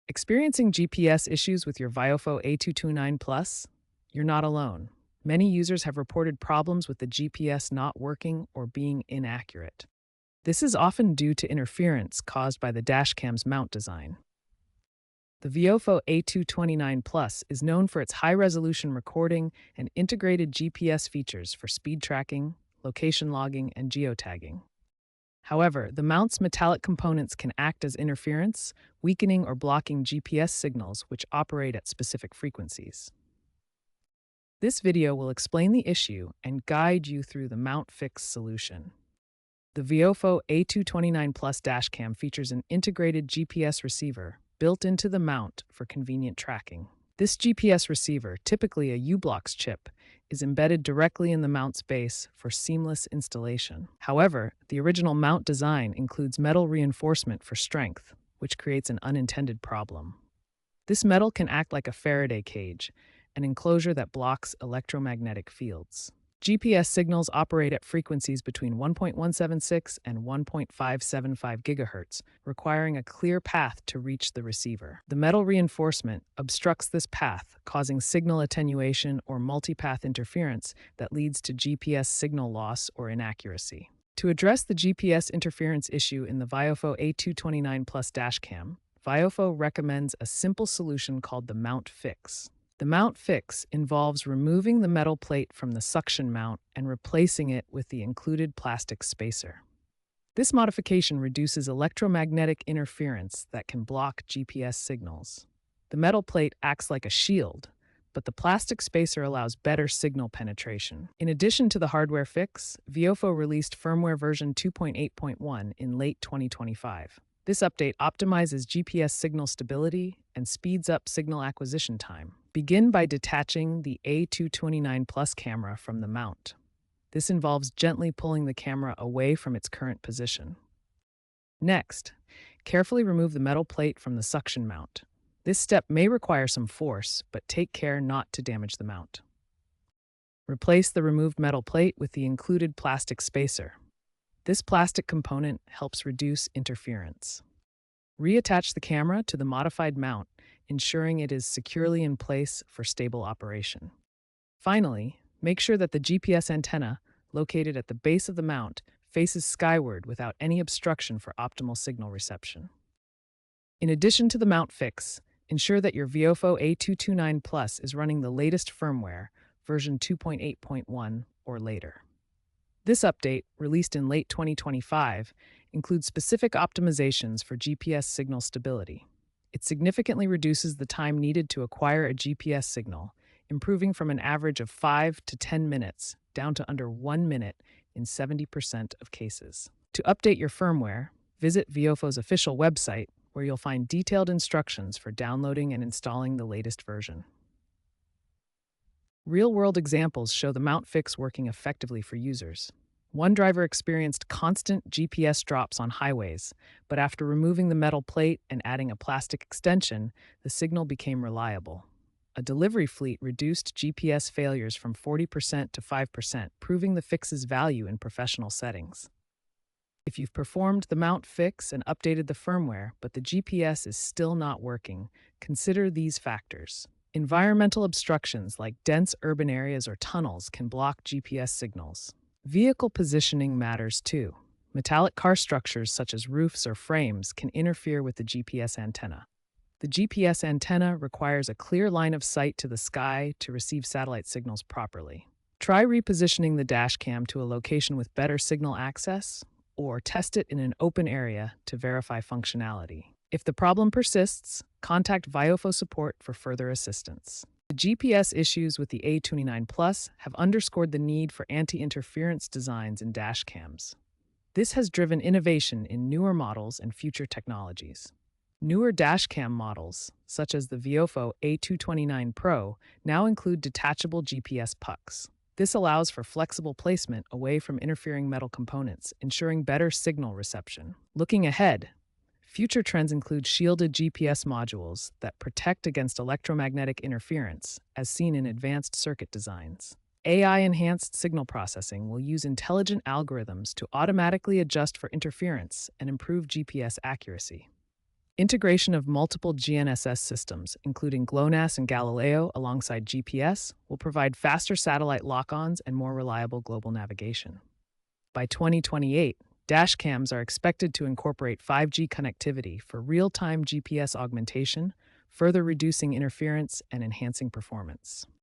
Experiencing GPS issues with your Viofo A229 Plus? You're not alone. Many users have reported problems with the GPS not working or being inaccurate. This is often due to interference caused by the dashcam's mount design. The Viofo A229 Plus is known for its high-resolution recording and integrated GPS features for speed tracking, location logging, and geotagging. However, the mount's metallic components can act as interference, weakening or blocking GPS signals which operate at specific frequencies. This video will explain the issue and guide you through the mount fix solution. The Viofo A229 Plus dashcam features an integrated GPS receiver built into the mount for convenient tracking. This GPS receiver, typically a U-Blox chip, is embedded directly in the mount's base for seamless installation. However, the original mount design includes metal reinforcement for strength, which creates an unintended problem. This metal can act like a Faraday cage, an enclosure that blocks electromagnetic fields. GPS signals operate at frequencies between 1.176 and 1.575 GHz, requiring a clear path to reach the receiver. The metal reinforcement obstructs this path, causing signal attenuation or multipath interference that leads to GPS signal loss or inaccuracy. To address the GPS interference issue in the Viofo A229 Plus dashcam, Viofo recommends a simple solution called the mount fix. The mount fix involves removing the metal plate from the suction mount and replacing it with the included plastic spacer. This modification reduces electromagnetic interference that can block GPS signals. The metal plate acts like a shield, but the plastic spacer allows better signal penetration. In addition to the hardware fix, Viofo released firmware version 2.8.1 in late 2025. This update optimizes GPS signal stability and speeds up signal acquisition time. Begin by detaching the A229 Plus camera from the mount. This involves gently pulling the camera away from its current position. Next, carefully remove the metal plate from the suction mount. This step may require some force, but take care not to damage the mount. Replace the removed metal plate with the included plastic spacer. This plastic component helps reduce interference. Reattach the camera to the modified mount, ensuring it is securely in place for stable operation. Finally, make sure that the GPS antenna, located at the base of the mount, faces skyward without any obstruction for optimal signal reception. In addition to the mount fix, ensure that your Viofo A229 Plus is running the latest firmware, version 2.8.1 or later. This update, released in late 2025, includes specific optimizations for GPS signal stability. It significantly reduces the time needed to acquire a GPS signal, improving from an average of 5 to 10 minutes down to under 1 minute in 70% of cases. To update your firmware, visit Viofo's official website, where you'll find detailed instructions for downloading and installing the latest version. Real-world examples show the mount fix working effectively for users. One driver experienced constant GPS drops on highways, but after removing the metal plate and adding a plastic extension, the signal became reliable. A delivery fleet reduced GPS failures from 40% to 5%, proving the fix's value in professional settings. If you've performed the mount fix and updated the firmware, but the GPS is still not working, consider these factors. Environmental obstructions like dense urban areas or tunnels can block GPS signals. Vehicle positioning matters too. Metallic car structures such as roofs or frames can interfere with the GPS antenna. The GPS antenna requires a clear line of sight to the sky to receive satellite signals properly. Try repositioning the dashcam to a location with better signal access, or test it in an open area to verify functionality. If the problem persists, contact Viofo support for further assistance. The GPS issues with the A29 Plus have underscored the need for anti-interference designs in dashcams. This has driven innovation in newer models and future technologies. Newer dashcam models, such as the Viofo A229 Pro, now include detachable GPS pucks. This allows for flexible placement away from interfering metal components, ensuring better signal reception. Looking ahead, future trends include shielded GPS modules that protect against electromagnetic interference, as seen in advanced circuit designs. AI-enhanced signal processing will use intelligent algorithms to automatically adjust for interference and improve GPS accuracy. Integration of multiple GNSS systems, including GLONASS and Galileo alongside GPS, will provide faster satellite lock-ons and more reliable global navigation. By 2028, dash cams are expected to incorporate 5G connectivity for real-time GPS augmentation, further reducing interference and enhancing performance.